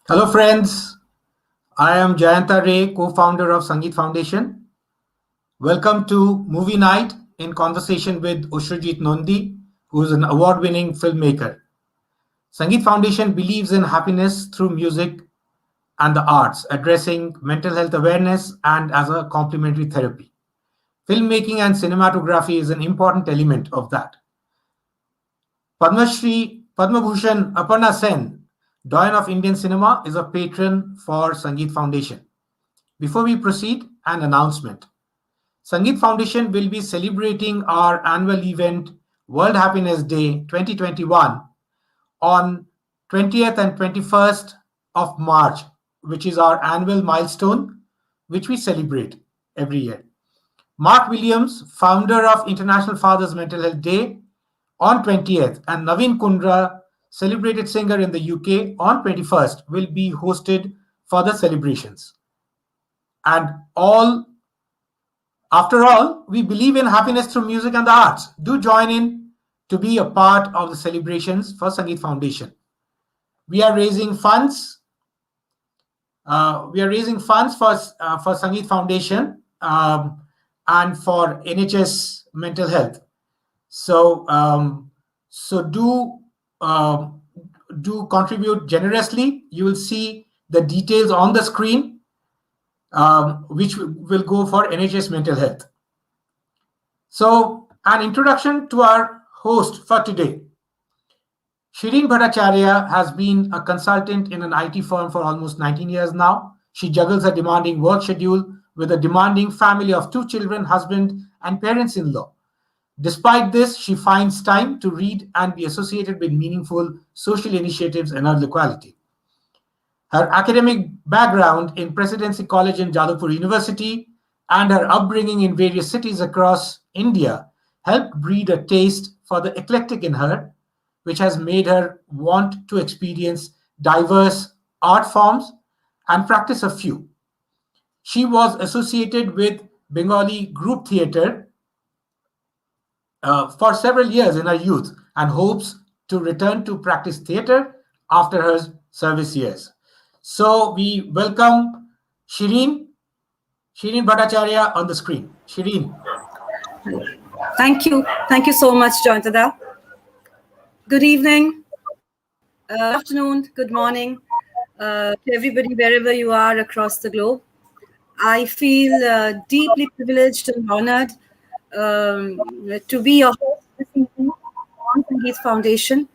Hello, friends. I am Jayanta Ray, co-founder of Sangeet Foundation. Welcome to Movie Night in conversation with Ashrujit Nandi, who is an award-winning filmmaker. Sangeet Foundation believes in happiness through music and the arts, addressing mental health awareness and as a complementary therapy. Filmmaking and cinematography is an important element of that. Padma Shri Padma Bhushan Aparna Sen, Doyen of Indian Cinema, is a patron for Sangeet Foundation. Before we proceed, an announcement. Sangeet Foundation will be celebrating our annual event, World Happiness Day 2021, on 20th and 21st of March, which is our annual milestone, which we celebrate every year. Mark Williams, founder of International Fathers Mental Health Day, on 20th, and Naveen Kundra, celebrated singer in the UK, on 21st, will be hosted for the celebrations. And after all, we believe in happiness through music and the arts. Do join in to be a part of the celebrations for Sangeet Foundation. We are raising funds. For Sangeet Foundation and for NHS mental health. So do contribute generously. You will see the details on the screen, which will go for NHS mental health. So, an introduction to our host for today. Shireen Bhattacharya has been a consultant in an IT firm for almost 19 years now. She juggles a demanding work schedule with a demanding family of 2 children, husband, and parents-in-law. Despite this, she finds time to read and be associated with meaningful social initiatives in her locality. Her academic background in Presidency College in Jadavpur University and her upbringing in various cities across India helped breed a taste for the eclectic in her, which has made her want to experience diverse art forms and practice a few. She was associated with Bengali group theatre for several years in her youth and hopes to return to practice theatre after her service years. So we welcome Shireen Bhattacharya on the screen. Shireen. Thank you. Thank you so much, Jointada. Good evening, good afternoon, good morning to everybody wherever you are across the globe. I feel deeply privileged and honored to be a host this evening on Sangeet Foundation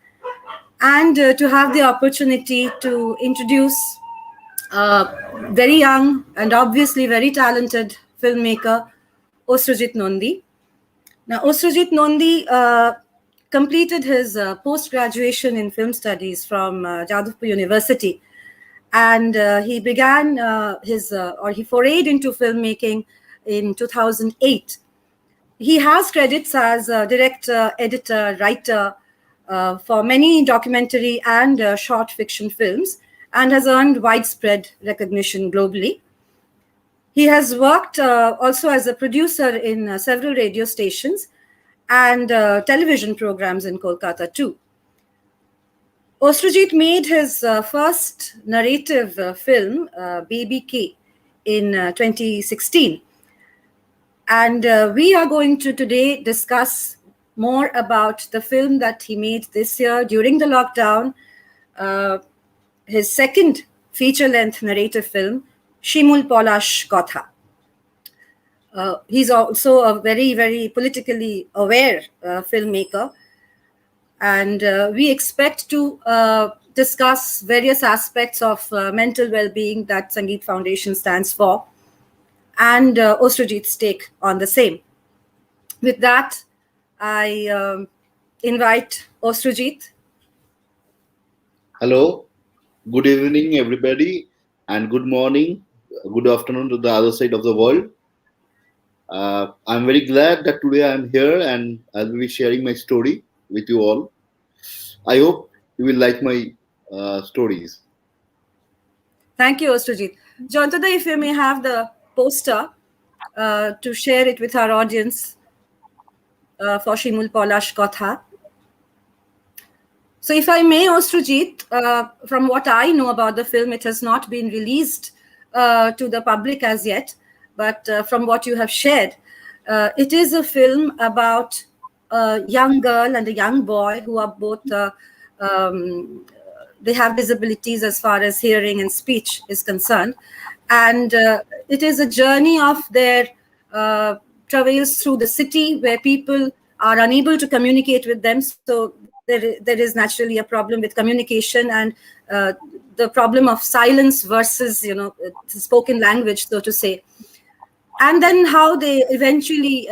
and to have the opportunity to introduce very young and obviously very talented filmmaker, Ashrujit Nandi. Now, Ashrujit Nandi completed his post-graduation in film studies from Jadavpur University, and he began he forayed into filmmaking in 2008. He has credits as director, editor, writer for many documentary and short fiction films, and has earned widespread recognition globally. He has worked also as a producer in several radio stations and television programs in Kolkata too. Ashrujit made his first narrative film, Baby K, in 2016. And we are going to today discuss more about the film that he made this year during the lockdown, his second feature-length narrative film, Shimul Polash Kotha. He's also a very, very politically aware filmmaker. And we expect to discuss various aspects of mental well-being that Sangeet Foundation stands for and Ashrujit's take on the same. With that, I invite Ashrujit. Hello, good evening, everybody, and good morning, good afternoon to the other side of the world. I'm very glad that today I'm here and I'll be sharing my story with you all. I hope you will like my stories. Thank you, Ashrujit. Jointada, if you may have the poster to share it with our audience for Shimul Polash Kotha. So if I may, Ashrujit, from what I know about the film, it has not been released to the public as yet. But from what you have shared, it is a film about a young girl and a young boy who are both, they have disabilities as far as hearing and speech is concerned. And it is a journey of their travails through the city where people are unable to communicate with them. So there is naturally a problem with communication and the problem of silence versus, spoken language, so to say. And then how they eventually,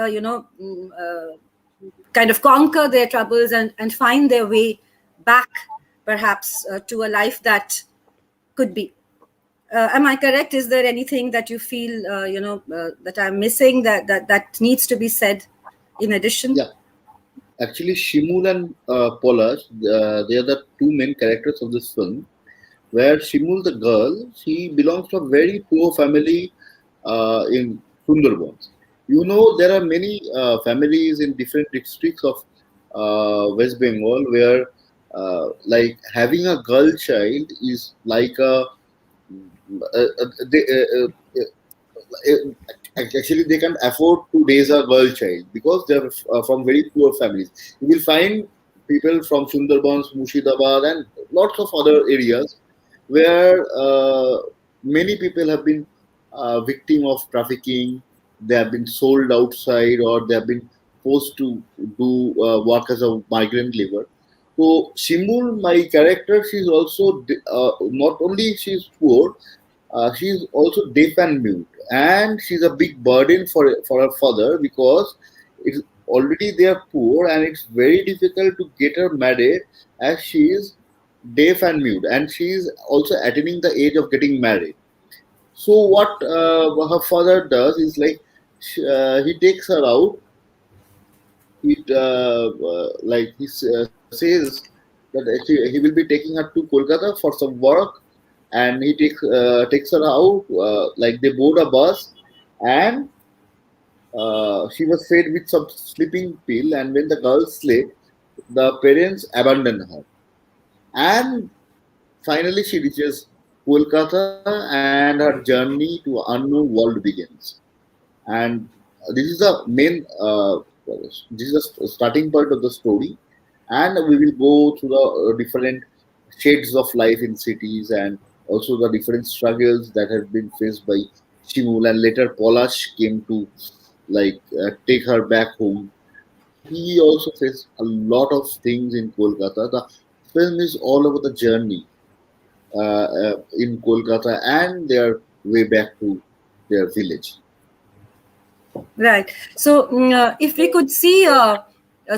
kind of conquer their troubles and find their way back, perhaps, to a life that could be. Am I correct? Is there anything that you feel, that I'm missing that needs to be said in addition? Yeah. Actually, Shimul and Polash, they are the two main characters of this film. Where Shimul, the girl, she belongs to a very poor family in Sundarbans. There are many families in different districts of West Bengal where, like, having a girl child is like actually they can't afford to raise a girl child because they're from very poor families. You will find people from Sundarbans, Murshidabad, and lots of other areas where many people have been victim of trafficking. They have been sold outside, or they have been forced to do work as a migrant labor. So Shimul, my character, she's also not only she's poor, she's also deaf and mute, and she's a big burden for her father because it's already they are poor, and it's very difficult to get her married as she is deaf and mute, and she is also attaining the age of getting married. So what her father does is like he takes her out. He says that he will be taking her to Kolkata for some work, and he takes her out. Like they board a bus, and she was fed with some sleeping pill. And when the girl slept, the parents abandoned her. And finally, she reaches Kolkata, and her journey to unknown world begins. And this is the main, this is the starting point of the story. And we will go through the different shades of life in cities, and also the different struggles that have been faced by Shimul. And later, Polash came to take her back home. He also faced a lot of things in Kolkata. The film is all over the journey in Kolkata and their way back to their village. Right. So if we could see a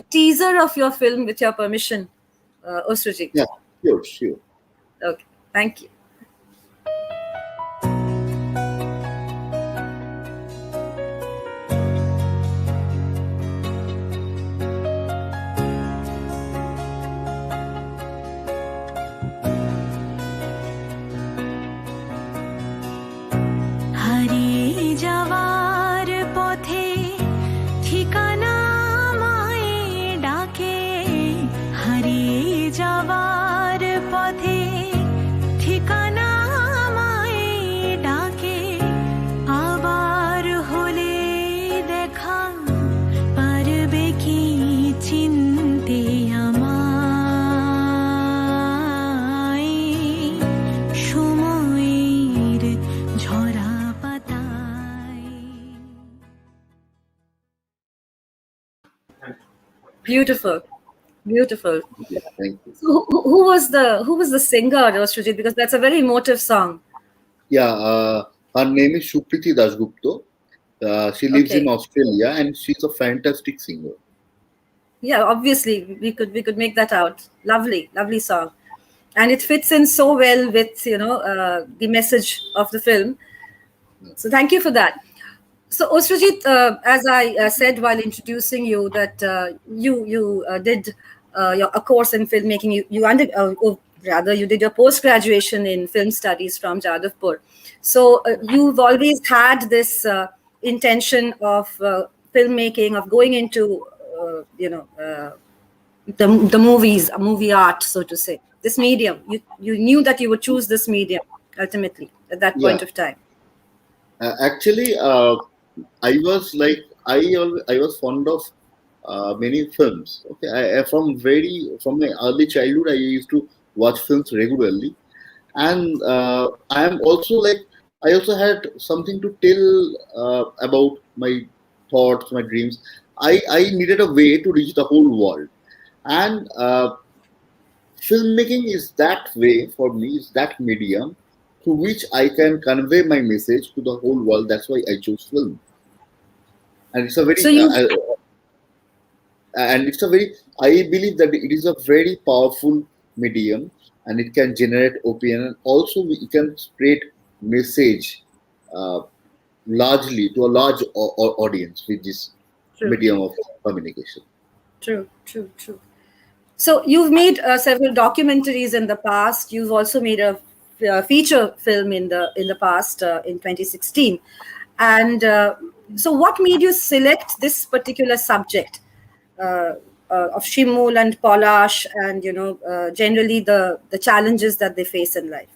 teaser of your film with your permission, Ashrujit. Yeah, sure. Okay, thank you. Beautiful. Yeah, thank you. So who was the singer, Ashrujit? Because that's a very emotive song. Yeah, her name is Supriti Dasgupta. She lives in Australia, and she's a fantastic singer. Yeah, obviously we could make that out. Lovely song, and it fits in so well with the message of the film. So thank you for that. So Ashrujit, as I said while introducing you, that you did a course in filmmaking. You did your post-graduation in film studies from Jadavpur. So you've always had this intention of filmmaking, of going into the movies, movie art, so to say, this medium? You knew that you would choose this medium ultimately at that point Yeah, of time. actually, I was like I was fond of many films. Okay, from my early childhood, I used to watch films regularly, and I am also like I also had something to tell about my thoughts, my dreams. I needed a way to reach the whole world, and filmmaking is that way for me. Is that medium through which I can convey my message to the whole world. That's why I chose film, and it's a So very you and it's a very I believe that it is a very powerful medium, and it can generate opinion. Also it can spread message uh, largely to a large audience with this true, medium of communication. true. So you've made several documentaries in the past. You've also made a feature film in the past in 2016. And so, what made you select this particular subject uh, of Shimul and Polash, and generally the challenges that they face in life?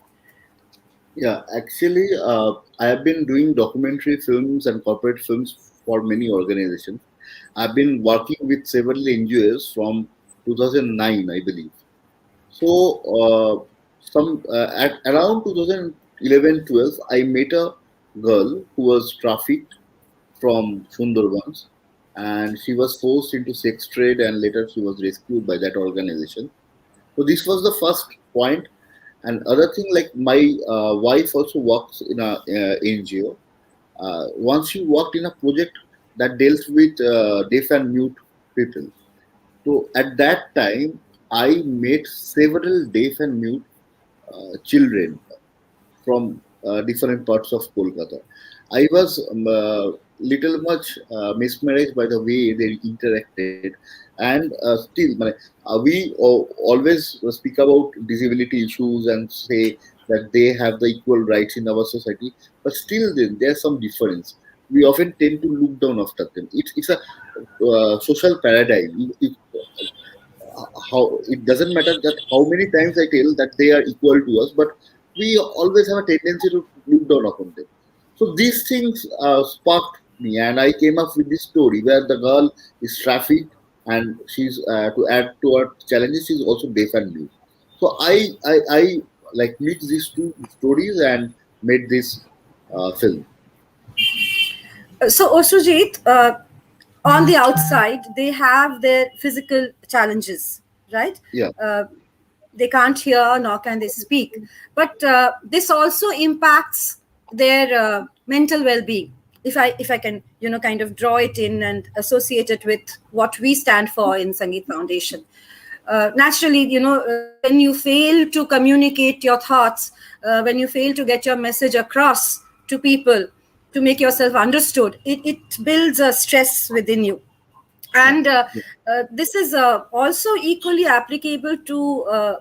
Yeah, actually, I have been doing documentary films and corporate films for many organizations. I've been working with several NGOs from 2009, I believe. So, some at around 2011-12, I met a girl who was trafficked from Sundarbans, and she was forced into sex trade, and later she was rescued by that organization. So this was the first point. And other thing, like my wife also works in a NGO. Once she worked in a project that deals with deaf and mute people. So at that time, I met several deaf and mute children from different parts of Kolkata. I was little much mesmerized by the way they interacted, and still, we always speak about disability issues and say that they have the equal rights in our society, but still, then there's some difference. We often tend to look down after them. It's a social paradigm. How it doesn't matter that how many times I tell that they are equal to us, but we always have a tendency to look down upon them. So these things sparked me, and I came up with this story where the girl is trafficked, and she's to add to her challenges, she's also deaf and mute. So I like mixed these two stories and made this film. So, Oshujit, on the outside, they have their physical challenges, right? Yeah, Uh, they can't hear nor can they speak. But this also impacts their mental well-being. If I can, kind of draw it in and associate it with what we stand for in Sangeet Foundation. Naturally, when you fail to communicate your thoughts, when you fail to get your message across to people, to make yourself understood, it builds a stress within you. yeah, And yeah, this is also equally applicable to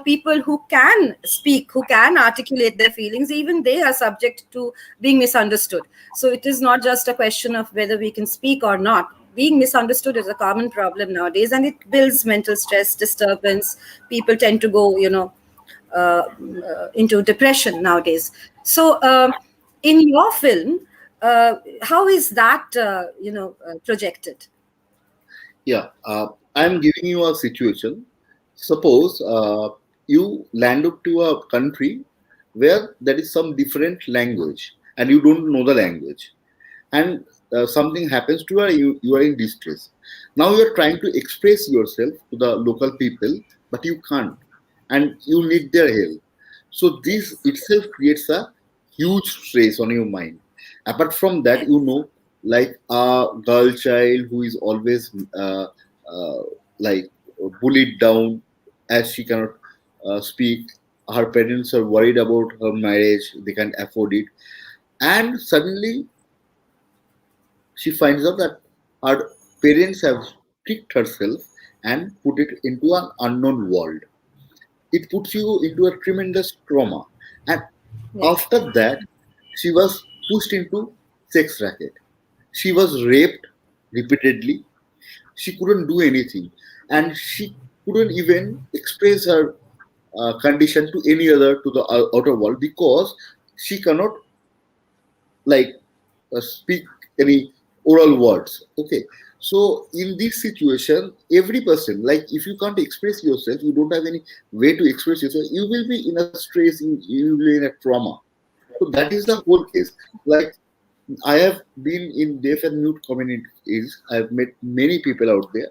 people who can speak, who can articulate their feelings. Even they are subject to being misunderstood. So it is not just a question of whether we can speak or not. Being misunderstood is a common problem nowadays, and it builds mental stress, disturbance. People tend to go into depression nowadays. So in your film, how is that projected? yeah. I'm giving you a situation. Suppose you land up to a country where there is some different language and you don't know the language, and something happens to you are in distress. Now you are trying to express yourself to the local people, but you can't, and you need their help. So this itself creates a huge stress on your mind. Apart from that, like a girl child who is always uh, like bullied down as she cannot speak. Her parents are worried about her marriage; they can't afford it, and suddenly she finds out that her parents have tricked herself and put it into an unknown world. It puts you into a tremendous trauma. And Yes. after that, she was pushed into sex racket. She was raped repeatedly. She couldn't do anything. and she couldn't even express her condition to any other to the outer world because she cannot like speak any oral words. Okay, so in this situation, every person, like if you can't express yourself, you don't have any way to express yourself, you will be in a stress, you will be in a trauma. So that is the whole case. Like I have been in deaf and mute communities, I've met many people out there,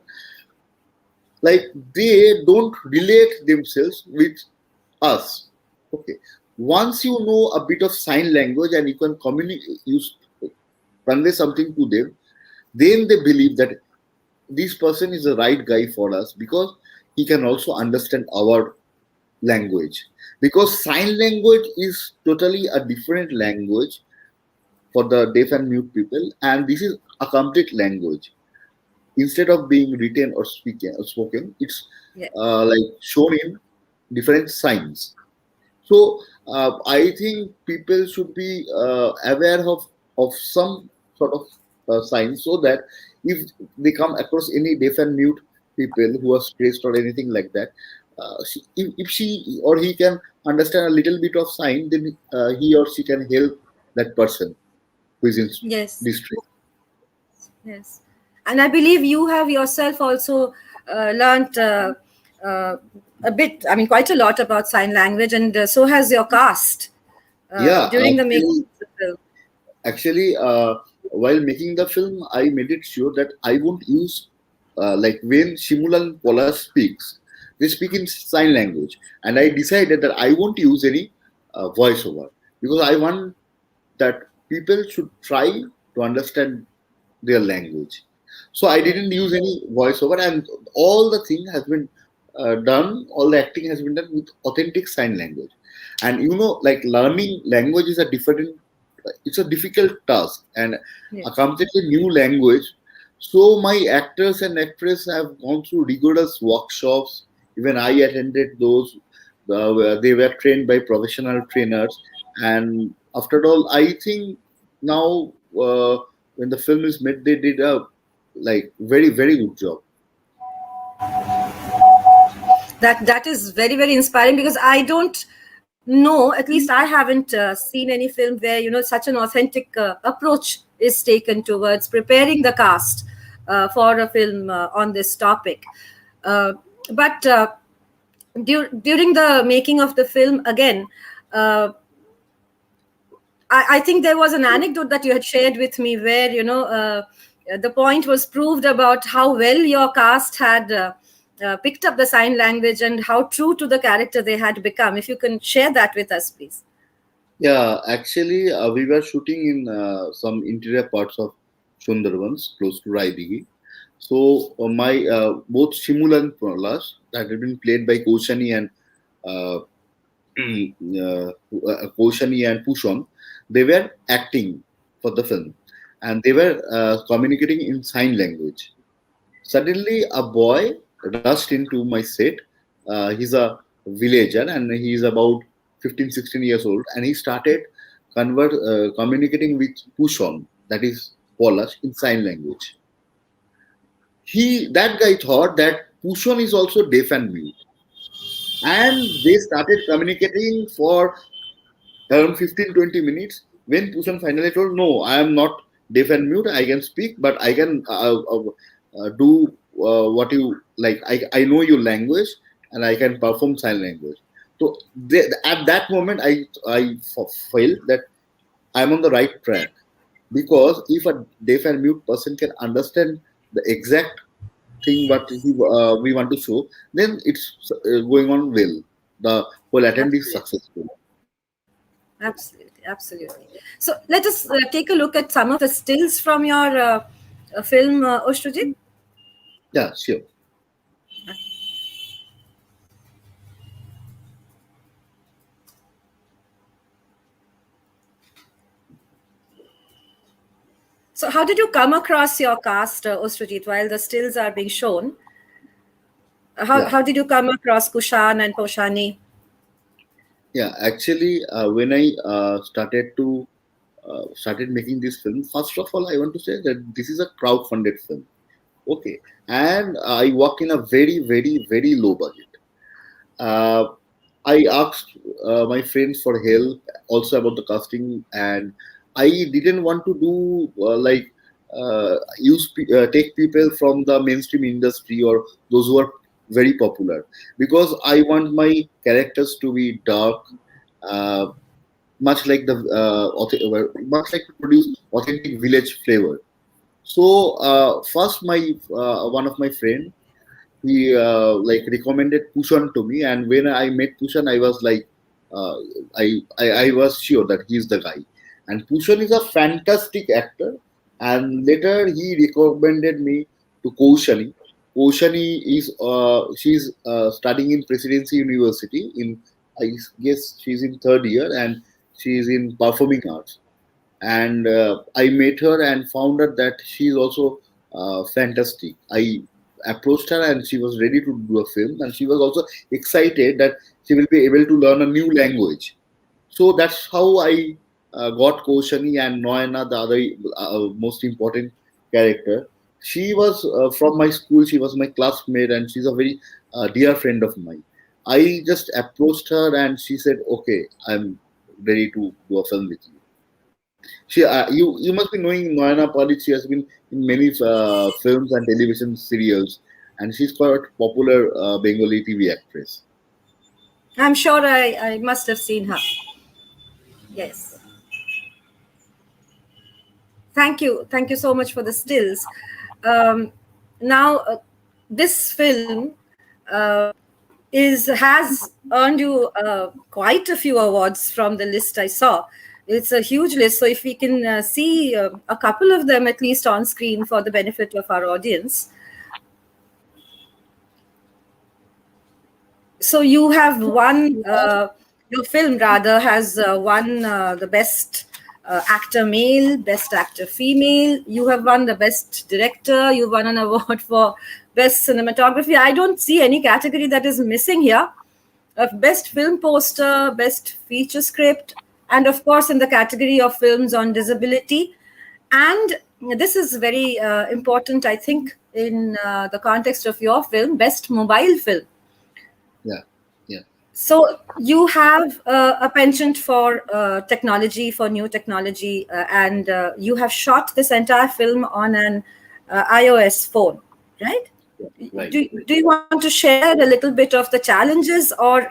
like they don't relate themselves with us. Okay, once you know a bit of sign language and you can communicate, you convey something to them, then they believe that this person is the right guy for us because he can also understand our language. Because sign language is totally a different language for the deaf and mute people, and this is a complete language. Instead of being written or spoken, it's Yeah. like shown in different signs. So I think people should be aware of some sort of signs, so that if they come across any deaf and mute people who are stressed or anything like that, if she or he can understand a little bit of sign, then he or she can help that person who is in Yes. distress. Yes. And I believe you have yourself also learnt uh, a bit, I mean, quite a lot about sign language, and so has your cast Yeah, during the making of the film. actually, while making the film, I made it sure that I won't use like when Shimula and Pola speaks, they speak in sign language, and I decided that I won't use any voiceover because I want that people should try to understand their language. So I Yeah. didn't use any voiceover, and all the thing has been done. All the acting has been done with authentic sign language. And you know, like learning language is a different. It's a difficult task and Yeah. a completely new language. So my actors and actresses have gone through rigorous workshops. Even I attended those. Where they were trained by professional trainers, and after all, I think now when the film is made, they did a like very good job. That is very, very inspiring, because I don't know, at least I haven't seen any film where, such an authentic approach is taken towards preparing the cast for a film on this topic. But during the making of the film, again, uh, I think there was an anecdote that you had shared with me where, the point was proved about how well your cast had picked up the sign language and how true to the character they had become. If you can share that with us, please. Yeah, actually, we were shooting in some interior parts of Sundarbans, close to Raidigi. So my both Shimul and Pralas that had been played by Koshani and uh, Koshani and Pushon, they were acting for the film, and they were communicating in sign language. Suddenly, a boy rushed into my set. He's a villager and he's about 15, 16 years old, and he started communicating with Pushon, that is Polish, in sign language. That guy thought that Pushon is also deaf and mute, and they started communicating for around 15-20 minutes. When Pushan finally told, "No, I am not deaf and mute. I can speak, but I can do what you like. I know your language and I can perform sign language." So at that moment, I felt that I'm on the right track, because if a deaf and mute person can understand the exact thing what we want to show, then it's going on well. The whole attempt is Absolutely. successful. Absolutely. Absolutely. So let us take a look at some of the stills from your film, Oshrujit. Yeah, sure. So, how did you come across your cast, Oshrujit, while the stills are being shown? How, Yeah, how did you come across Kushan and Poshani? yeah. Actually, when I started making this film, first of all, I want to say that this is a crowd-funded film. Okay, and I work in a very, very, very low budget. Uh, I asked my friends for help also about the casting, and I didn't want to do take people from the mainstream industry or those who are very popular, because I want my characters to be dark, uh, much like much like to produce authentic village flavor. So first, my one of my friend, he like recommended Pushan to me, and when I met Pushan, I was like, uh, I was sure that he's the guy. And Pushan is a fantastic actor, and later he recommended me to Kaushali. Kaushali is she's studying in Presidency University in, I guess she's in third year, and she's in performing arts. And I met her and found out that she's also fantastic. I approached her and she was ready to do a film, and she was also excited that she will be able to learn a new language. So that's how I got Koshani and Noyana, the other most important character. She was from my school. She was my classmate, and she's a very dear friend of mine. I just approached her, and she said, "Okay, I'm ready to do a film with you." You must be knowing Noyana Palit. She has been in many films and television serials, and she's quite a popular Bengali TV actress. I'm sure I must have seen her. Yes. Thank you so much for the stills. Now, this film has earned you quite a few awards from the list I saw. It's a huge list, so if we can see a couple of them at least on screen for the benefit of our audience. So you have won, your film rather has won the best actor male, best actor female. You have won the best director. You won an award for best cinematography. I don't see any category that is missing here. Best film poster, best feature script, and of course in the category of films on disability. And this is very important, I think, in the context of your film, best mobile film. Yeah, yeah. So you have a penchant for technology, for new technology, and you have shot this entire film on an iOS phone, right? Right. Do you want to share a little bit of the challenges, or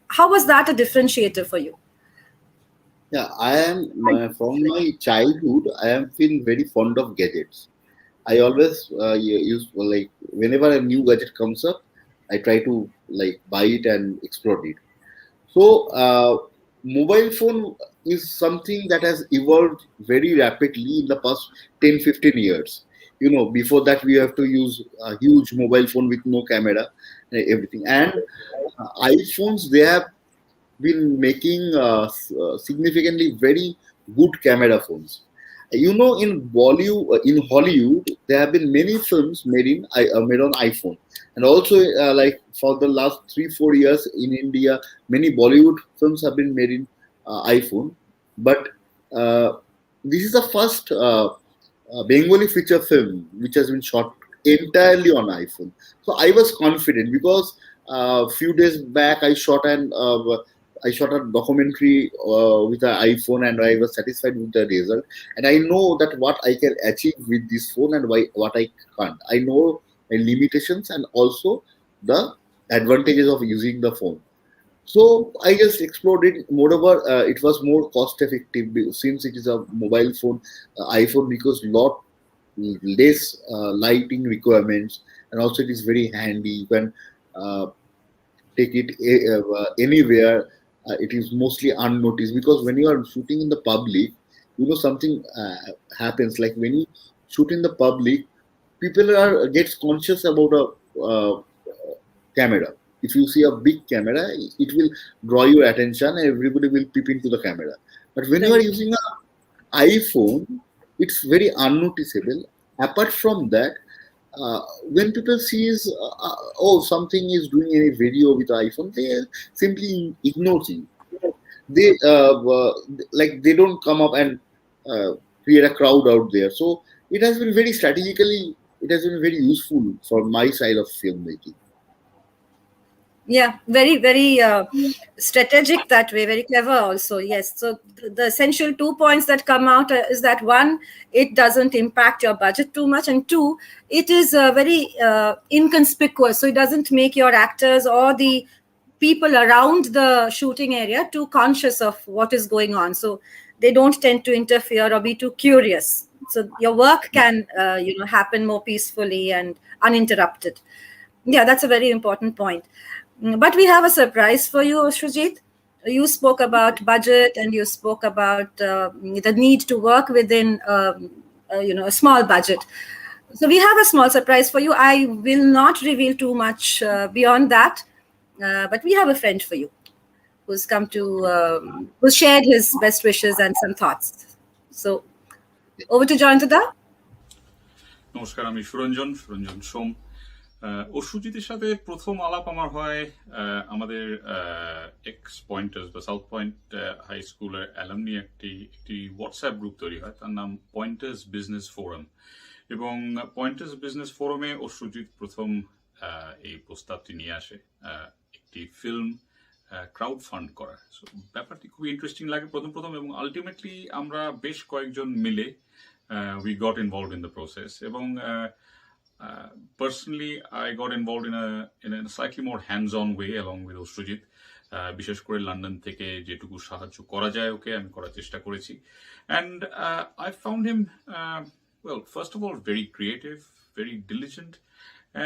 how was that a differentiator for you? Yeah, I am from my childhood. I am feeling very fond of gadgets. I always use, like, whenever a new gadget comes up, I try to like buy it and explore it. So, mobile phone is something that has evolved very rapidly in the past 10-15 years. Before that, we have to use a huge mobile phone with no camera, everything. And iPhones, they have been making significantly very good camera phones. In Hollywood, there have been many films made on iPhone, and also like for the last 3-4 years in India, many Bollywood films have been made in iPhone. But uh, this is the first Bengali feature film which has been shot entirely on iPhone. So I was confident because a few days back I shot a documentary with an iPhone, and I was satisfied with the result. And I know that what I can achieve with this phone and what I can't. I know my limitations and also the advantages of using the phone. So I just explored it. Moreover, it was more cost effective since it is a mobile phone, iPhone, because lot less lighting requirements, and also it is very handy. You can uh, take it anywhere. It is mostly unnoticed, because when you are shooting in the public, something happens. Like when you shoot in the public, people gets conscious about a camera. If you see a big camera, it will draw your attention, and everybody will peep into the camera. But when you are Right. using an iPhone, it's very unnoticeable. Apart from that, when people sees oh, something is doing any video with iPhone, they simply ignore it. They don't come up and uh, create a crowd out there. So it has been very strategically it has been very useful for my style of filmmaking. Yeah, very, very strategic that way, very clever also. Yes. So the essential 2 points that come out is that one, it doesn't impact your budget too much, and two, it is very inconspicuous. So it doesn't make your actors or the people around the shooting area too conscious of what is going on. So they don't tend to interfere or be too curious. So your work can, happen more peacefully and uninterrupted. Yeah, that's a very important point. But we have a surprise for you, Ashrujit. You spoke about budget and you spoke about the need to work within, a small budget. So we have a small surprise for you. I will not reveal too much beyond that, but we have a friend for you who's come to, who's shared his best wishes and some thoughts. So over to Joyantada. নমস্কার, আমি সুরঞ্জন সোম। অশ্রুজিতের সাথে প্রথম আলাপ আমার হয় আমাদের x pointers বা south point high স্কুলের অ্যালামনি একটি হোয়াটসঅ্যাপ গ্রুপ তৈরি হয়, তার নাম পয়েন্টার্স বিজনেস ফোরাম। এবং পয়েন্টার্স বিজনেস ফোরামে অশ্রুজিৎ প্রথম এই প্রস্তাবটি নিয়ে আসে একটি ফিল্ম ক্রাউড ফান্ড করার। সো ব্যাপারটি খুব ইন্টারেস্টিং লাগে প্রথম এবং আলটিমেটলি আমরা বেশ কয়েকজন মিলে we got involved in the process. এবং personally, I got involved in a slightly more hands-on way along with Ashrujit. বিশেষ করে লন্ডন থেকে যেটুকু সাহায্য করা যায় ওকে আমি করার চেষ্টা করেছি। And I found him, well, first of all, very creative, very diligent,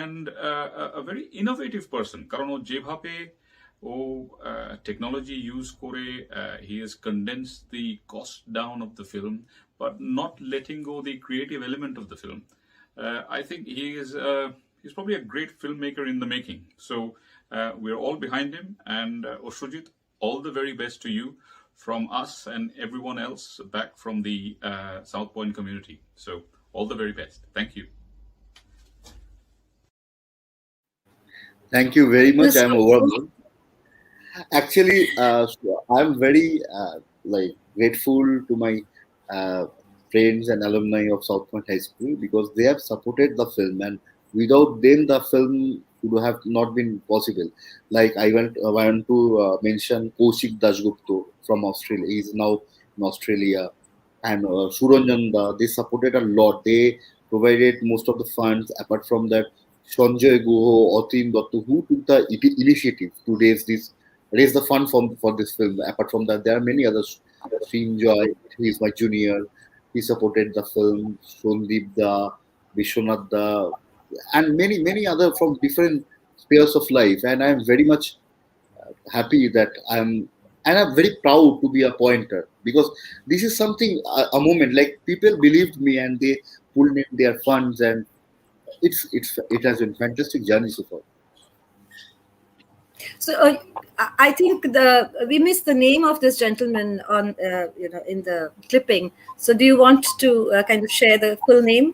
and a very innovative person. কারণ ও যেভাবে ও technology use করে he has condensed the cost down of the film, but not letting go the creative element of the film. I think he's probably a great filmmaker in the making. So we're all behind him, and Ashrujit, all the very best to you from us and everyone else back from the South Point community. So all the very best. Thank you. Thank you very much. I'm overwhelmed. Actually, I'm very grateful to my friends and alumni of South Point High School because they have supported the film, and without them the film would have not been possible. Like I want to mention Kaushik Dasgupta from Australia. He is now in Australia, and Suranjan, they supported a lot. They provided most of the funds. Apart from that, Sanjay Guho, Atim Dotto, who took the initiative to raise the fund for this film. Apart from that, there are many others. Srin Joy, he is my junior. He supported the film. Sondeep Da, Vishwanath Da, and many other from different spheres of life. And I am very much happy that I'm very proud to be a pointer because this is something a moment like people believed me and they pulled in their funds, and it has been fantastic journey so far. So I think we missed the name of this gentleman on in the clipping. So do you want to kind of share the full name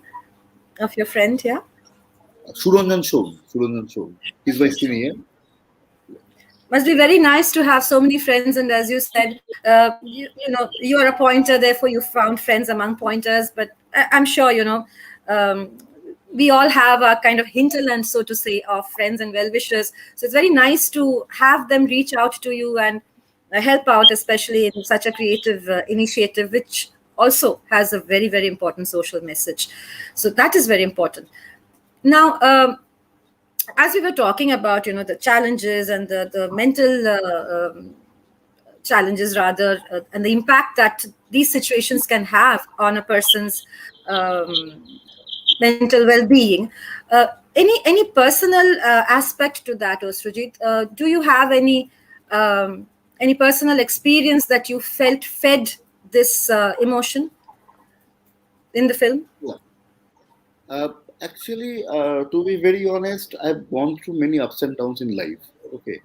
of your friend here? Suranjan Shom. He's my senior. Must be very nice to have so many friends, and as you said, you are a pointer, therefore you found friends among pointers. But I'm sure we all have a kind of hinterland, so to say, of friends and well-wishers. So it's very nice to have them reach out to you and help out, especially in such a creative initiative, which also has a very, very important social message. So that is very important. Now, as we were talking about, the challenges and the mental challenges, rather, and the impact that these situations can have on a person's mental well-being. Any personal aspect to that, Ashrujit? Do you have any personal experience that you felt fed this emotion in the film? Actually, to be very honest, I've gone through many ups and downs in life. Okay.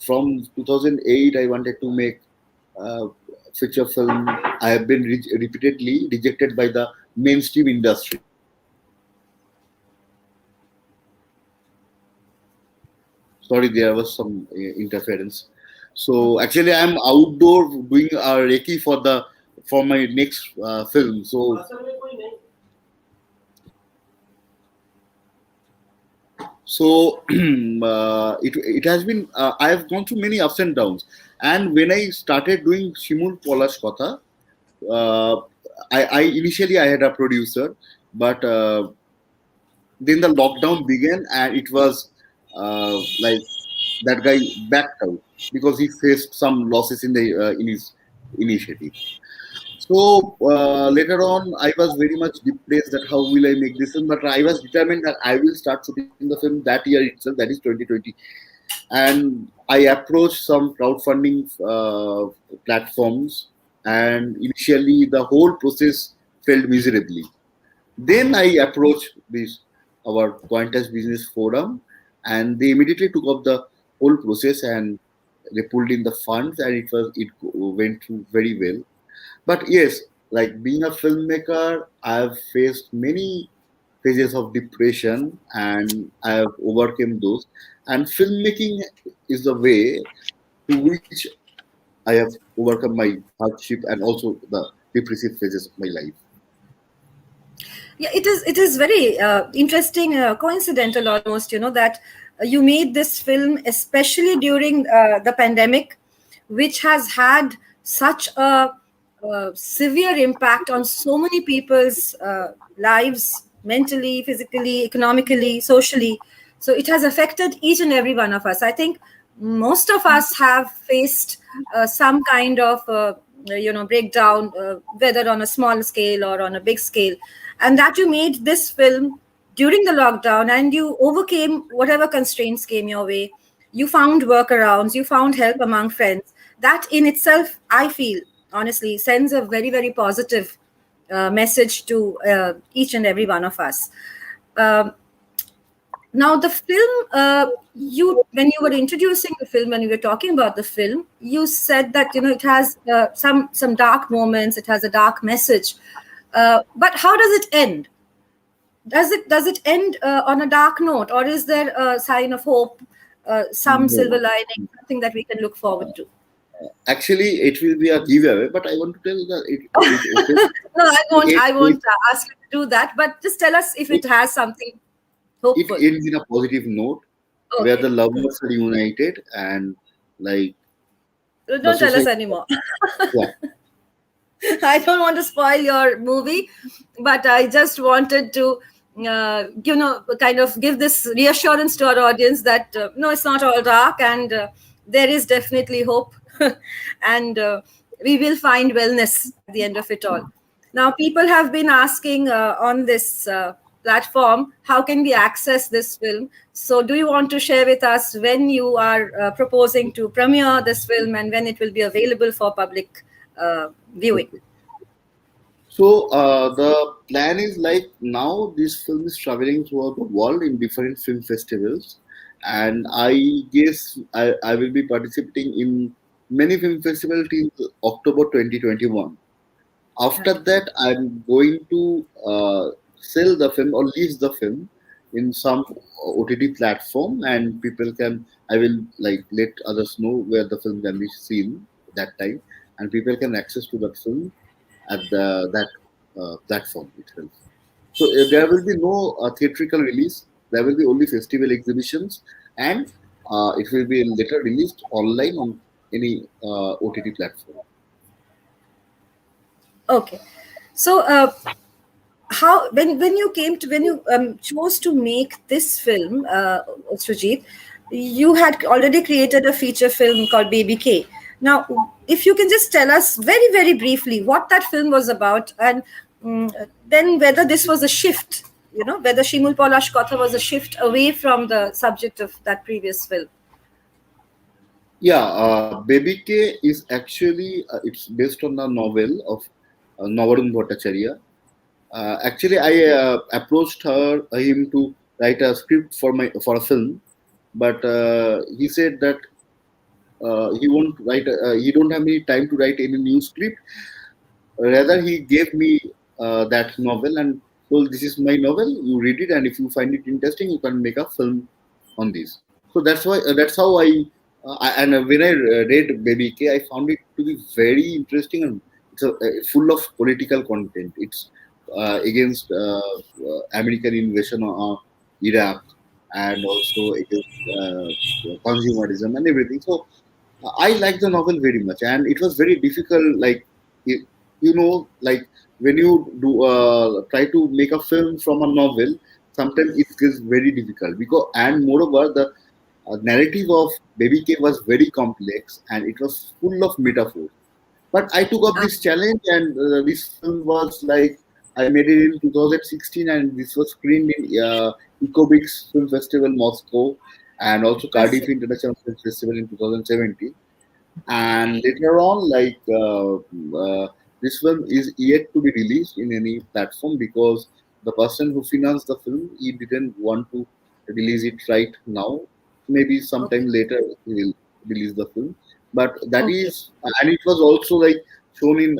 From 2008, I wanted to make feature film. I have been repeatedly rejected by the mainstream industry. Sorry, there was some interference. So actually, I'm outdoor doing a Reiki for my next film. So it has been I have gone through many ups and downs, and when I started doing Shimul Polash Kotha, uh, I initially I had a producer, but then the lockdown began, and it was like that guy backed out because he faced some losses in his initiative. So later on, I was very much depressed that how will I make this film, but I was determined that I will start shooting the film that year itself, that is 2020. And I approached some crowdfunding platforms, and initially the whole process failed miserably. Then I approached this our Pointers Business Forum, and they immediately took up the whole process, and they pulled in the funds, and it went through very well. But yes, like being a filmmaker, I have faced many phases of depression, and I have overcome those. And filmmaking is the way to which I have overcome my hardship and also the depressive phases of my life. Yeah, it is very interesting, coincidental almost, that you made this film especially during the pandemic, which has had such a severe impact on so many people's lives, mentally, physically, economically, socially. So it has affected each and every one of us. I think most of us have faced some kind of breakdown, whether on a small scale or on a big scale, and that you made this film during the lockdown, and you overcame whatever constraints came your way. You found workarounds, you found help among friends. That in itself, I feel, honestly, sends a very, very positive message to each and every one of us. Now, the film, when you were introducing the film, when you were talking about the film, you said that it has some dark moments, it has a dark message. But how does it end? Does it end on a dark note, or is there a sign of hope, some silver No. lining, something that we can look forward to? Actually, it will be a giveaway, but I want to tell that it opens. No, I won't. It, I it, won't ask you to do that. But just tell us if it has something it hopeful. ends in a positive note where Okay. the lovers are united, and like the Don't tell us society. anymore. Yeah. I don't want to spoil your movie, but I just wanted to, kind of give this reassurance to our audience that no, it's not all dark, and there is definitely hope, and we will find wellness at the end of it all. Now, people have been asking on this platform, how can we access this film? So, do you want to share with us when you are proposing to premiere this film and when it will be available for public viewing? Okay. So the plan is like now this film is traveling throughout the world in different film festivals, and I guess I will be participating in many film festivals till October 2021. After that, I'm going to sell the film or lease the film in some OTT platform, and people can. I will like let others know where the film can be seen that time, and people can access to that film at that platform itself. So there will be no theatrical release. There will be only festival exhibitions, and it will be later released online on any OTT platform. Okay. So, how when you came to when you chose to make this film, Sujit, you had already created a feature film called Baby K. Now, if you can just tell us very, very briefly what that film was about, and then whether this was a shift, whether Shimul Polash Kotha was a shift away from the subject of that previous film. Yeah, Baby K is actually it's based on a novel of Shireen Bhattacharya. Actually, I approached him to write a script for a film, but he said that he won't write. He don't have any time to write any new script. Rather, he gave me that novel and told, "This is my novel. You read it, and if you find it interesting, you can make a film on this." So that's why that's how I and when I read Baby K, I found it to be very interesting and full of political content. It's against American invasion of Iraq, and also against consumerism and everything. So I like the novel very much, and it was very difficult. Like you, like when you do try to make a film from a novel, sometimes it is very difficult because, and moreover, the narrative of Baby K was very complex and it was full of metaphors. But I took up this challenge, and this film was like I made it in 2016, and this was screened in Ecobix Film Festival Moscow, and also I see. Cardiff International Film Festival in 2017. And later on, this film is yet to be released in any platform because the person who financed the film, he didn't want to release it right now. Maybe sometime Okay. later he will release the film. But that Okay. is, and it was also like shown in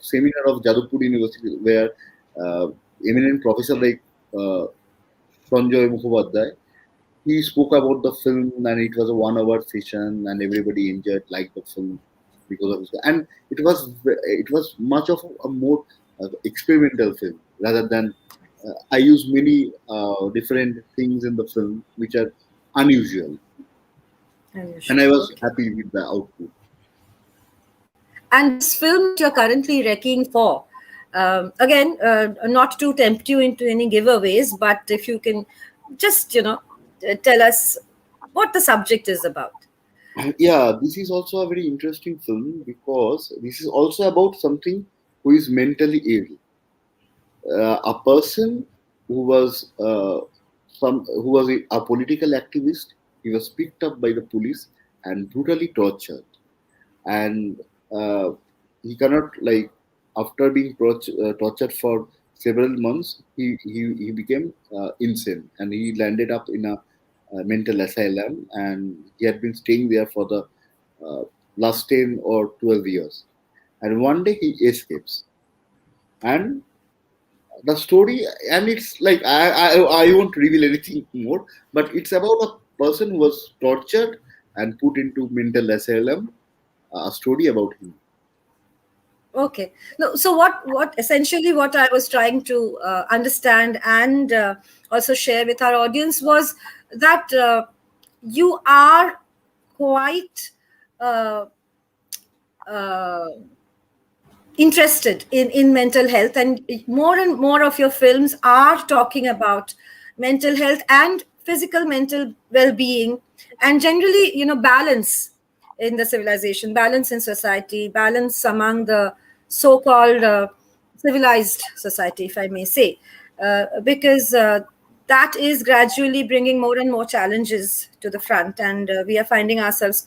seminar of Jadavpur University where uh, eminent professor like uh, Sanjay Mukhopadhyay, he spoke about the film, and it was a 1 hour session, and everybody enjoyed like the film because of it. And it was much of a more experimental film rather than I use many different things in the film which are unusual, and I Unusual. was Okay. happy with the output. And this film that you're currently wrecking for, again, not to tempt you into any giveaways, but if you can just, tell us what the subject is about. Yeah, this is also a very interesting film because this is also about something who is mentally ill. A person who was a political activist. He was picked up by the police and brutally tortured, and uh, he cannot like after being tortured for several months, he became insane, and he landed up in a mental asylum, and he had been staying there for the uh, last 10 or 12 years, and one day he escapes, and the story, and it's like I won't reveal anything more, but it's about a person who was tortured and put into mental asylum, a story about him. Okay. No, so what essentially what I was trying to understand and also share with our audience was that you are quite uh, uh, interested in mental health, and more of your films are talking about mental health and physical mental well-being, and generally, balance in the civilization, balance in society, balance among the so-called civilized society, if I may say, because that is gradually bringing more and more challenges to the front, and we are finding ourselves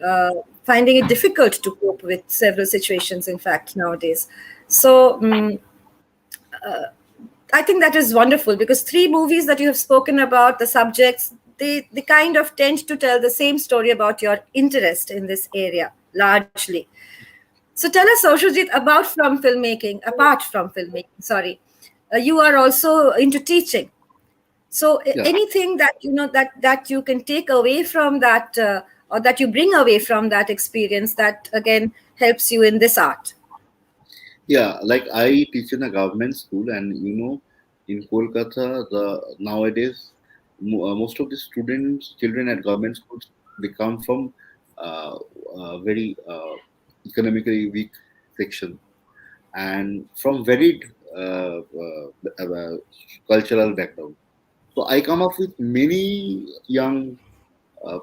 uh, finding it difficult to cope with several situations, in fact, nowadays. So, I think that is wonderful because three movies that you have spoken about, the subjects, they kind of tend to tell the same story about your interest in this area, largely. So tell us, Oshujit, apart from filmmaking, sorry. You are also into teaching. So Yeah. anything that that you can take away from that, or that you bring away from that experience, that again helps you in this art. Yeah, like I teach in a government school, and in Kolkata, the nowadays most of the students, children at government schools, they come from very economically weak section and from varied cultural background. So I come up with many young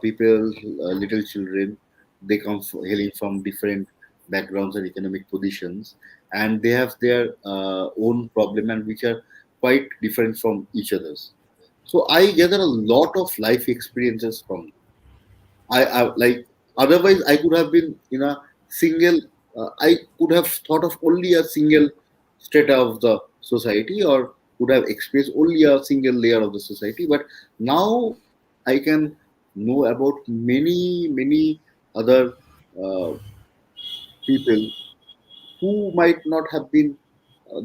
people, little children. They come hailing from different backgrounds and economic positions, and they have their own problem and which are quite different from each other's. So I gather a lot of life experiences from them. I like otherwise I could have been in a single. I could have thought of only a single strata of the society, or could have experienced only a single layer of the society. But now I can know about many other uh, people who might not have been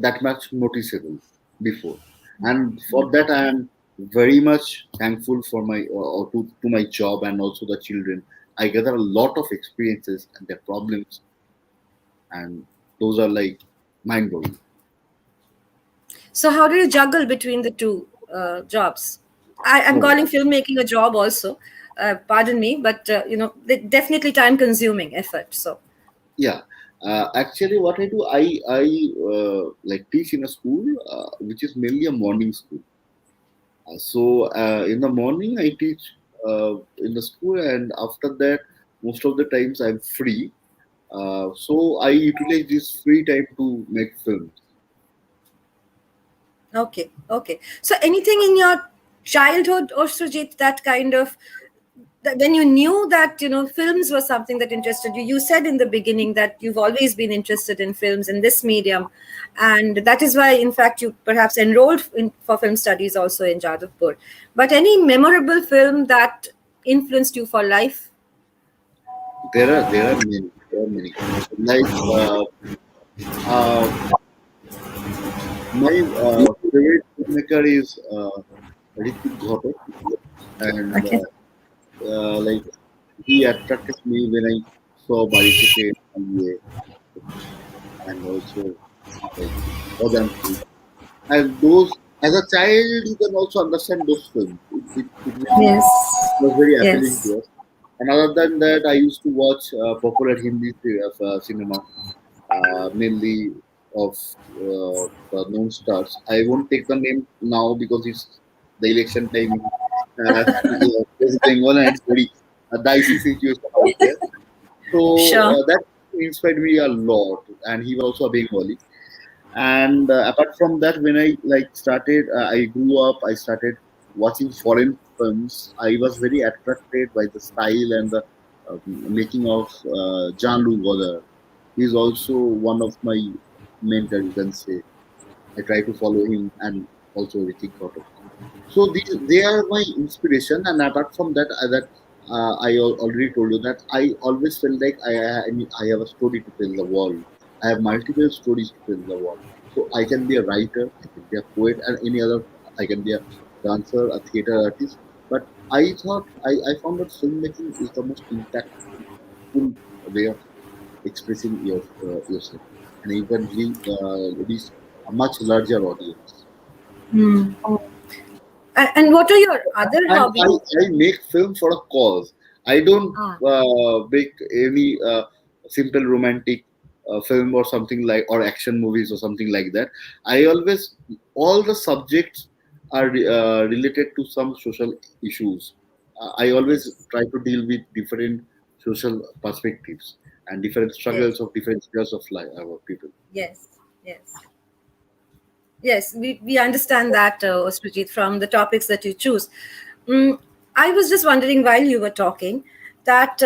that much noticeable before, and for that I am very much thankful for my to my job and also the children. I gather a lot of experiences and their problems and those are like mind blowing. So how do you juggle between the two jobs? I'm No, calling filmmaking a job also. Pardon me, but definitely time-consuming effort. So yeah. Actually, what I do, I like teach in a school which is mainly a morning school. So in the morning I teach in the school, and after that, most of the times I'm free. So I utilize this free time to make films. okay, okay. So anything in your childhood, or Sujit, that kind of when you knew that films was something that interested you? You said in the beginning that you've always been interested in films in this medium, and that is why, in fact, you perhaps enrolled for film studies also in Jadavpur. But any memorable film that influenced you for life? There are many. Like uh, my favorite filmmaker is Ritik Ghotak, and Okay. like he attracted me when I saw Bari Theke Palie and also like Odanti. And those, as a child, you can also understand those films. It Yes. was very appealing Yes. to us. And other than that, I used to watch popular Hindi cinema, mainly of the known stars. I won't take the name now because it's the election time in West Bengal, and it's very dicey situation out there. So Sure. that inspired me a lot, and he was also a Bengali. And apart from that, when I like started, I grew up. I started watching foreign films. I was very attracted by the style and the making of Jean-Luc Godard. He's also one of my mentor, you can say. I try to follow him, and also Ritik Ghotak. So they are my inspiration, and apart from that, already told you that I always felt like I have a story to tell the world. I have multiple stories to tell the world. So I can be a writer, I can be a poet, and any other. I can be a dancer, a theater artist. But I found that filmmaking is the most impactful way of expressing yourself, and you can reach a much larger audience. Hmm. And what are your other And hobbies? I make film for a cause. I don't Ah, make any simple romantic film or something like, or action movies or something like that. I always, all the subjects are related to some social issues. I always yes. try to deal with different social perspectives and different Yes. struggles of different spheres of life of people. Yes. Yes. Yes, we understand that, Srijit, from the topics that you choose. Mm, I was just wondering while you were talking that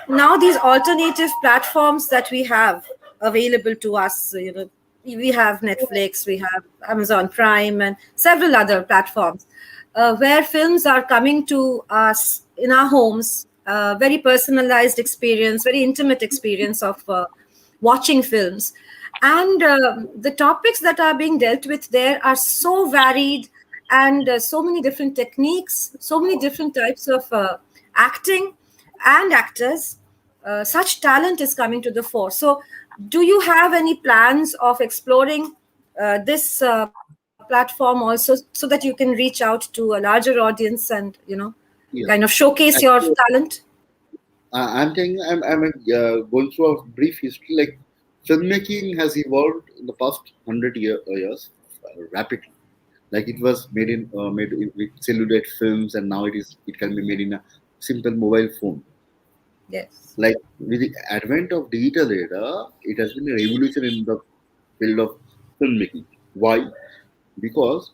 now these alternative platforms that we have available to us, we have Netflix, we have Amazon Prime, and several other platforms where films are coming to us in our homes, very personalized experience, very intimate experience of watching films. And the topics that are being dealt with there are so varied, and so many different techniques, so many different types of acting and actors. Such talent is coming to the fore. So, do you have any plans of exploring this platform also, so that you can reach out to a larger audience and Yeah. kind of showcase your Actually, talent? I'm telling you, I'm going through a brief history. Like filmmaking has evolved in the past years rapidly. Like it was with celluloid films, and now it can be made in a simple mobile phone. Yes. Like with the advent of digital era, it has been a revolution in the field of filmmaking. Why? Because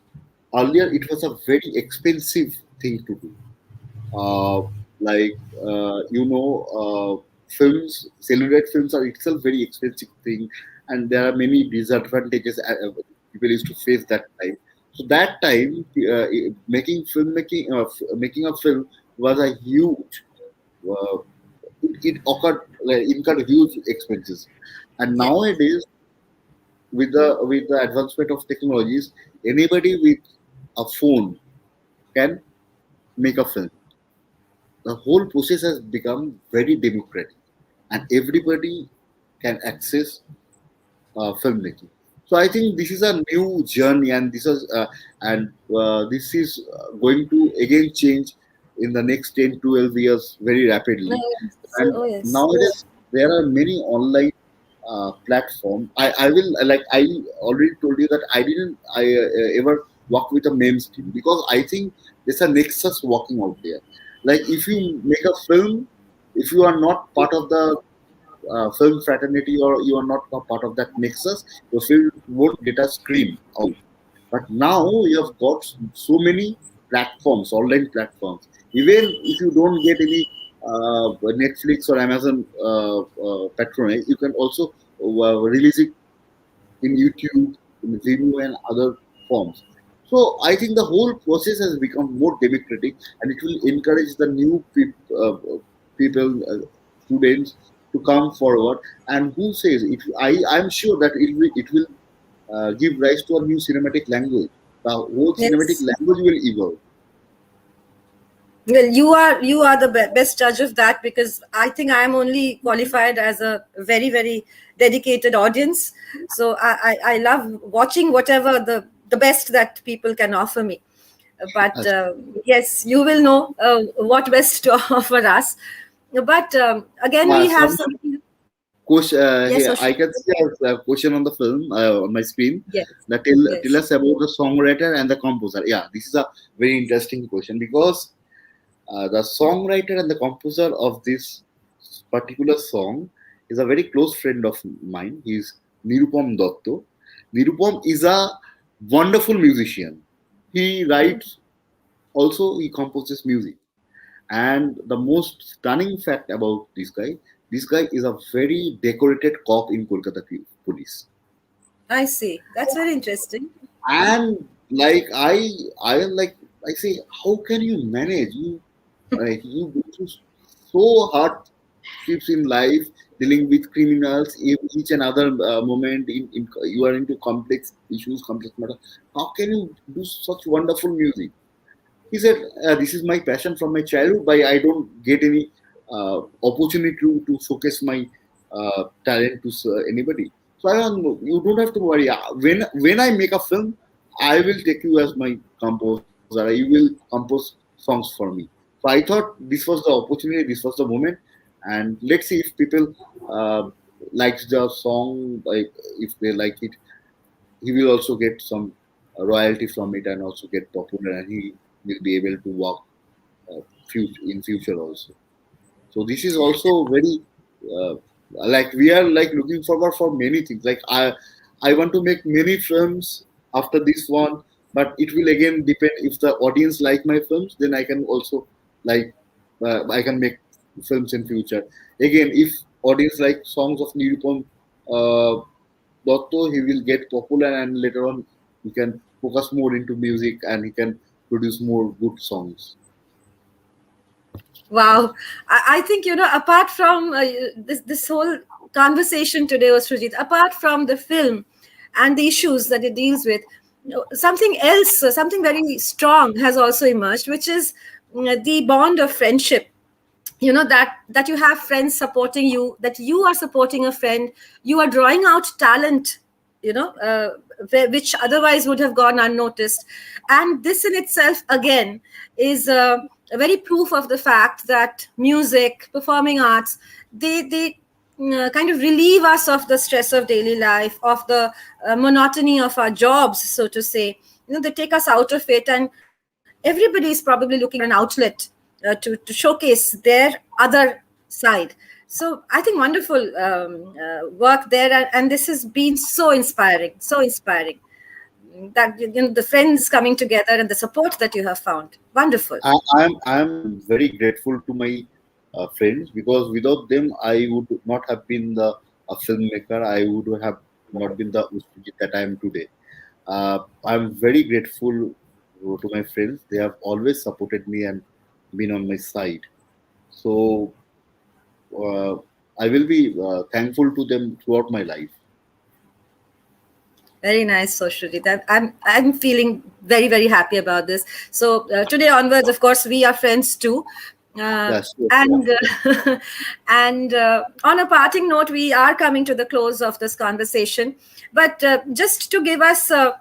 earlier it was a very expensive thing to do. uh, like films, celluloid films are itself very expensive thing, and there are many disadvantages people used to face that time. So that time, making a film was a huge. Uh, it occurred like incurred huge expenses, and Yes. nowadays with the advancement of technologies, anybody with a phone can make a film. The whole process has become very democratic, and everybody can access filmmaking. So I think this is a new journey, and this is going to again change in the next 10, 12 years very rapidly. Yes. And Oh, yes. nowadays there are many online platform. I will like I already told you that I ever work with a mainstream, because I think there's a nexus working out there. Like if you make a film, if you are not part of the film fraternity, or you are not a part of that nexus, your film won't get a screen out. But now you have got so many platforms, online platforms. Even if you don't get any Netflix or Amazon patronage, you can also release it in YouTube, in Vimeo, and other forms. So I think the whole process has become more democratic, and it will encourage the new people, students, to come forward. And who says it? I'm sure that it will give rise to a new cinematic language. The whole cinematic Yes. language will evolve. Well, you are the best judge of that, because I think I am only qualified as a very, very dedicated audience. So I love watching whatever the best that people can offer me. But As, yes, you will know what best to offer us. But again, we have some something. question Yes, here. Oshri. I can see a question on the film on my screen. Yes, That tell yes. us about the songwriter and the composer. Yeah, this is a very interesting question, because the songwriter and the composer of this particular song is a very close friend of mine. He's Nirupam Dotto. Nirupam is a wonderful musician. He writes, also he composes music. And the most stunning fact about this guy is a very decorated cop in Kolkata police. I see. That's very interesting. And like I am like I say, how can you manage? You go through so hard trips in life, dealing with criminals each and other moment. You are into complex issues, complex matter. How can you do such wonderful music? He said, "This is my passion from my childhood, but I don't get any opportunity to showcase my talent to anybody. So I don't know. You don't have to worry. When I make a film, I will take you as my composer. You will compose songs for me." So I thought this was the opportunity, this was the moment, and let's see if people likes the song. Like if they like it, he will also get some royalty from it, and also get popular, and he will be able to work in future also. So this is also very like we are like looking forward for many things. Like I want to make many films after this one, but it will again depend if the audience like my films, then I can also like I can make films in future. Again, if audience like songs of Nirupam uh, Dotto, he will get popular, and later on he can focus more into music, and he can produce more good songs. Wow. I think, apart from this whole conversation today, Ashrujit, apart from the film and the issues that it deals with, something else, something very strong has also emerged, which is the bond of friendship. That you have friends supporting you, that you are supporting a friend, you are drawing out talent, which otherwise would have gone unnoticed. And this in itself again is a very proof of the fact that music, performing arts, they kind of relieve us of the stress of daily life, of the monotony of our jobs, so to say. They take us out of it, and everybody is probably looking for an outlet to showcase their other side. So I think wonderful work there, and this has been so inspiring that the friends coming together and the support that you have found. Wonderful. I'm very grateful to my friends, because without them I would not have been a filmmaker. I would have not been the Ustajit that I am today. I'm very grateful to my friends. They have always supported me and been on my side. So uh, I will be thankful to them throughout my life. Very nice, Soshruti. I'm feeling very, very happy about this. So today onwards, of course, we are friends too. And and on a parting note, we are coming to the close of this conversation. But just to give us a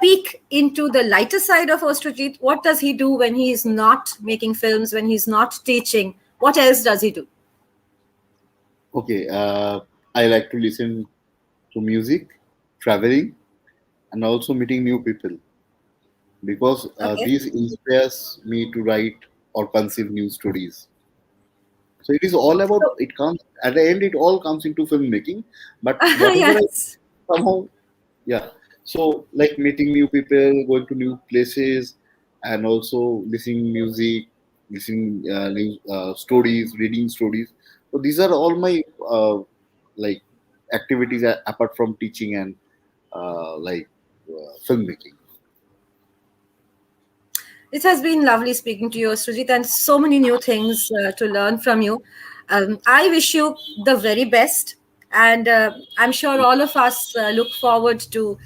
peek into the lighter side of Ashrujit, what does he do when he is not making films, when he's not teaching? What else does he do? Okay, I like to listen to music, traveling, and also meeting new people because Okay. this inspires me to write or conceive new stories. So it is all about So, it comes at the end. It all comes into filmmaking, but whatever I yes. somehow, yeah. So like meeting new people, going to new places, and also listening music, listening new stories, reading stories. So these are all my like activities apart from teaching and filmmaking. It has been lovely speaking to you, Sujit, and so many new things to learn from you. I wish you the very best, and I'm sure all of us look forward to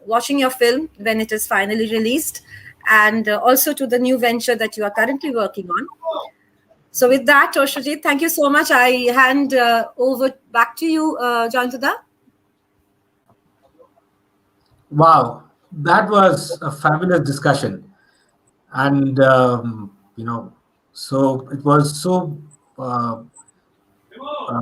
watching your film when it is finally released, and also to the new venture that you are currently working on. So, with that, Ashrujit, thank you so much. I hand over back to you, Jantada. Wow, that was a fabulous discussion. And, so it was so, uh, uh,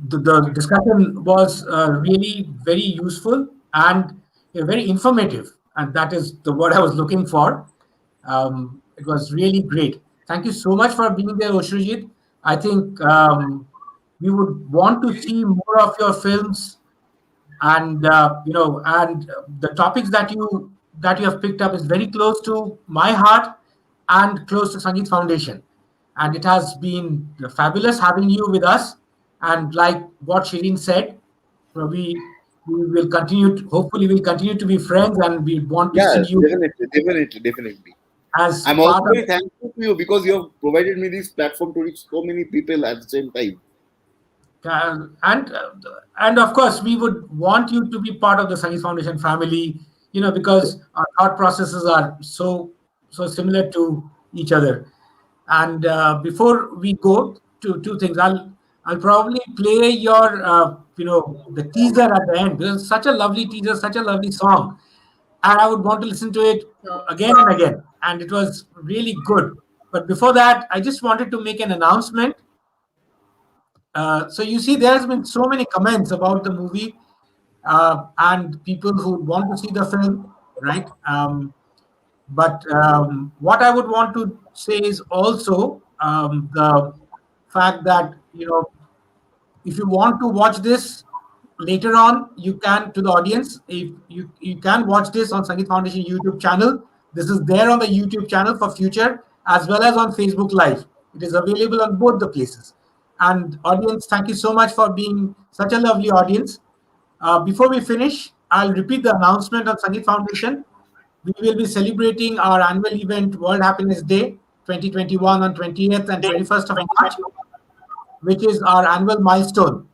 the discussion was really very useful and very informative. And that is the word I was looking for. It was really great. Thank you so much for being there, Oshrujit. I think we would want to see more of your films, and the topics that you have picked up is very close to my heart and close to Sangeet Foundation, and it has been fabulous having you with us. And like what Shireen said, we will continue hopefully we'll continue to be friends, and we want to see Yeah, you definitely. as I'm also part of. very thankful to you because you have provided me this platform to reach so many people at the same time. And of course, we would want you to be part of the Sangeet Foundation family, because our thought processes are so similar to each other. And before we go to two things, I'll probably play your the teaser at the end, because it's such a lovely teaser, such a lovely song, and I would want to listen to it again and again. And it was really good. But before that, I just wanted to make an announcement. So you see, there's been so many comments about the movie, and people who want to see the film, right? But what I would want to say is also the fact that if you want to watch this later on, you can, to the audience, if you can watch this on Sangeet Foundation YouTube channel. This is there on the YouTube channel for future, as well as on Facebook Live. It is available on both the places. And audience, thank you so much for being such a lovely audience. Before we finish, I'll repeat the announcement of Sangeet Foundation. We will be celebrating our annual event, World Happiness Day 2021, on 20th and 21st of March, which is our annual milestone.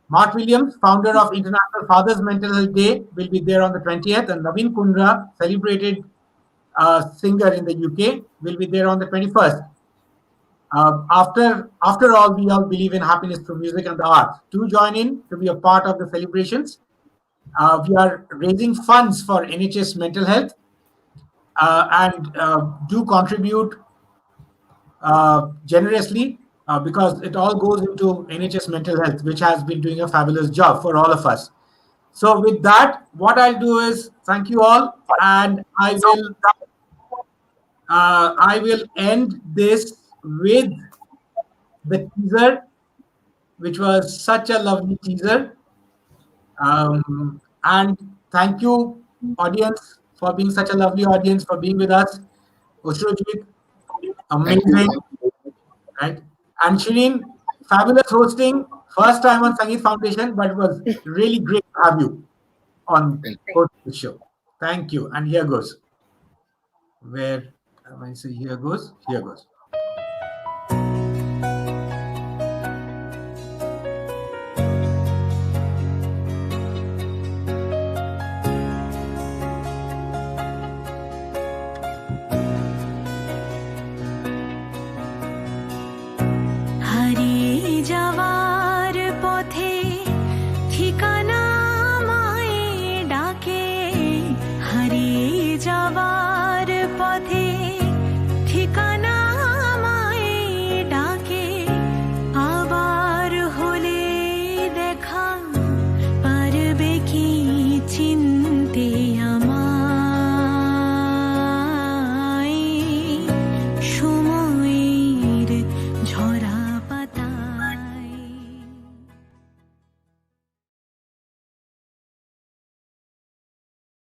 Mark Williams, founder of International Fathers Mental Health Day, will be there on the 20th, and Naveen Kundra, celebrated singer in the UK, will be there on the 21st. After all, we all believe in happiness through music and the arts. Do join in to be a part of the celebrations. We are raising funds for NHS mental health, and do contribute generously, because it all goes into NHS mental health, which has been doing a fabulous job for all of us. So with that, what I'll do is thank you all, and I will end this with the teaser, which was such a lovely teaser. And thank you, audience, for being such a lovely audience, for being with us. Oshrojit, Thank you. amazing, right? And Shireen, fabulous hosting. First time on Sangeet Foundation, but it was really great to have you on Thank the show. Thank you. And here goes. Where am I? Say here goes. Here goes.